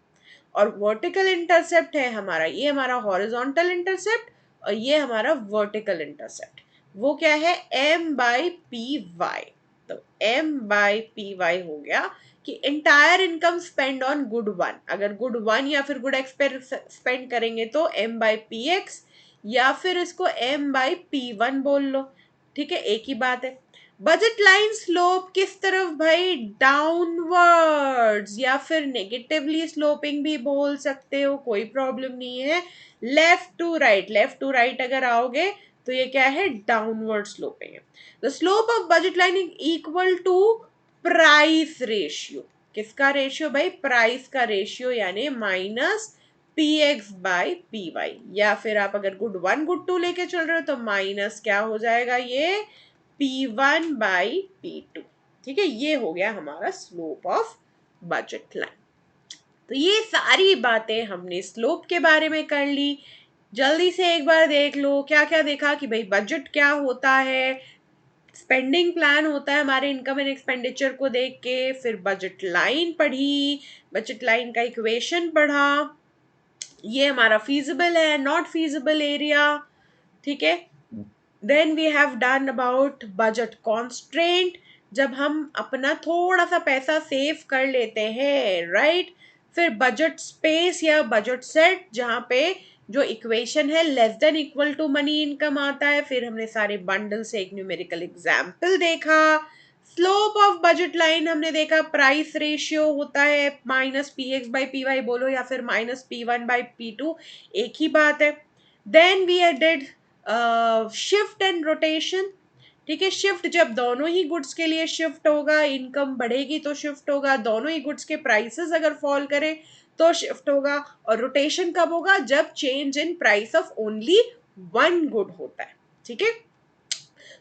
और वर्टिकल इंटरसेप्ट है हमारा, ये हमारा हॉरिजॉन्टल इंटरसेप्ट और ये हमारा वर्टिकल इंटरसेप्ट। वो क्या है, m बाई पी वाई। तो m बाई पी वाई हो गया कि entire income spend on good one. अगर गुड वन या फिर गुड एक्स पे स्पेंड करेंगे तो m बाई पी एक्स, या फिर इसको m बाई पी वन बोल लो। ठीक है, एक ही बात है। बजट लाइन स्लोप किस तरफ भाई, डाउनवर्ड्स, या फिर नेगेटिवली स्लोपिंग भी बोल सकते हो, कोई प्रॉब्लम नहीं है। Left to right, left to right अगर आओगे तो ये क्या है, डाउनवर्ड स्लोपिंग है। The slope of budget line is equal to price ratio. किसका रेशियो भाई, प्राइस का रेशियो, यानी minus P X by P Y. या फिर आप अगर गुड वन गुड टू लेके चल रहे हो तो माइनस क्या हो जाएगा, ये P one by P two. ठीक है, ये हो गया हमारा स्लोप ऑफ बजट लाइन। तो ये सारी बातें हमने स्लोप के बारे में कर ली। जल्दी से एक बार देख लो क्या क्या देखा कि भाई बजट क्या होता है, स्पेंडिंग प्लान होता है हमारे इनकम एंड एक्सपेंडिचर को देख के। फिर बजट लाइन पढ़ी, बजट लाइन का इक्वेशन पढ़ा, ये हमारा फीजिबल है नॉट फीजिबल एरिया। ठीक है, then we have done about budget constraint, जब हम अपना थोड़ा सा पैसा सेव कर लेते हैं, राइट। फिर बजट स्पेस या बजट सेट, जहाँ पे जो इक्वेशन है less than equal to money income आता है। फिर हमने सारे बंडल से एक न्यूमेरिकल एग्जाम्पल देखा। स्लोप ऑफ बजट लाइन हमने देखा, प्राइस रेशियो होता है minus P X by P Y बोलो या फिर minus P one by P two, एक ही बात है। Then we did shift and rotation. ठीक है, शिफ्ट जब दोनों ही गुड्स के लिए शिफ्ट होगा, इनकम बढ़ेगी तो शिफ्ट होगा, दोनों ही गुड्स के प्राइसेस अगर फॉल करें तो शिफ्ट होगा। और रोटेशन कब होगा, जब change in price of only one good होता है। ठीक है,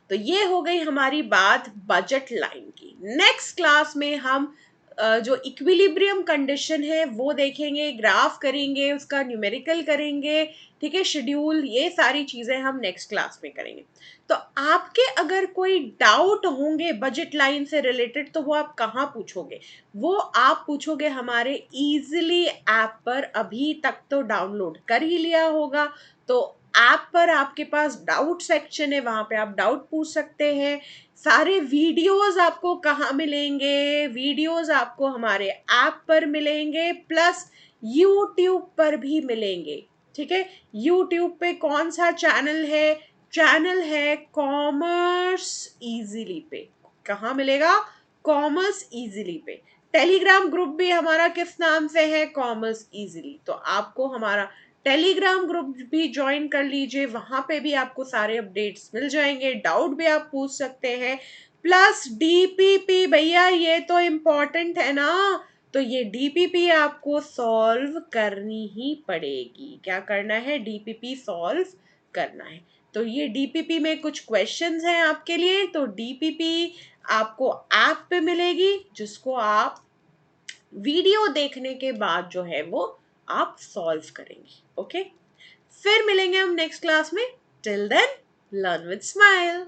तो ये हो गई हमारी बात बजट लाइन की। नेक्स्ट क्लास में हम जो इक्विलिब्रियम कंडीशन है वो देखेंगे, ग्राफ करेंगे, उसका न्यूमेरिकल करेंगे। ठीक है, शेड्यूल, ये सारी चीजें हम नेक्स्ट क्लास में करेंगे। तो आपके अगर कोई डाउट होंगे बजट लाइन से रिलेटेड तो वो आप कहाँ पूछोगे, वो आप पूछोगे हमारे इजीली ऐप पर। अभी तक तो डाउनलोड कर ही लिया होगा, तो ऐप पर आपके पास डाउट सेक्शन है, वहां पे आप डाउट पूछ सकते हैं। सारे वीडियोस आपको कहाँ मिलेंगे, वीडियोस आपको हमारे ऐप पर मिलेंगे, प्लस यूट्यूब पर भी मिलेंगे। ठीक है, यूट्यूब पे कौन सा चैनल है, चैनल है कॉमर्स इजीली पे। कहाँ मिलेगा, कॉमर्स इजीली पे। टेलीग्राम ग्रुप भी हमारा किस नाम से है, कॉमर्स इजीली। तो आपको हमारा टेलीग्राम ग्रुप भी ज्वाइन कर लीजिए, वहां पे भी आपको सारे अपडेट्स मिल जाएंगे, डाउट भी आप पूछ सकते हैं। प्लस डीपीपी भैया, ये तो इम्पोर्टेंट है ना, तो ये डीपीपी आपको सॉल्व करनी ही पड़ेगी। क्या करना है, डीपीपी सॉल्व करना है। तो ये डीपीपी में कुछ क्वेश्चंस हैं आपके लिए, तो डीपीपी आपको ऐप पे मिलेगी, जिसको आप वीडियो देखने के बाद जो है वो आप सॉल्व करेंगे। ओके, फिर मिलेंगे हम नेक्स्ट क्लास में। Till then, learn with smile.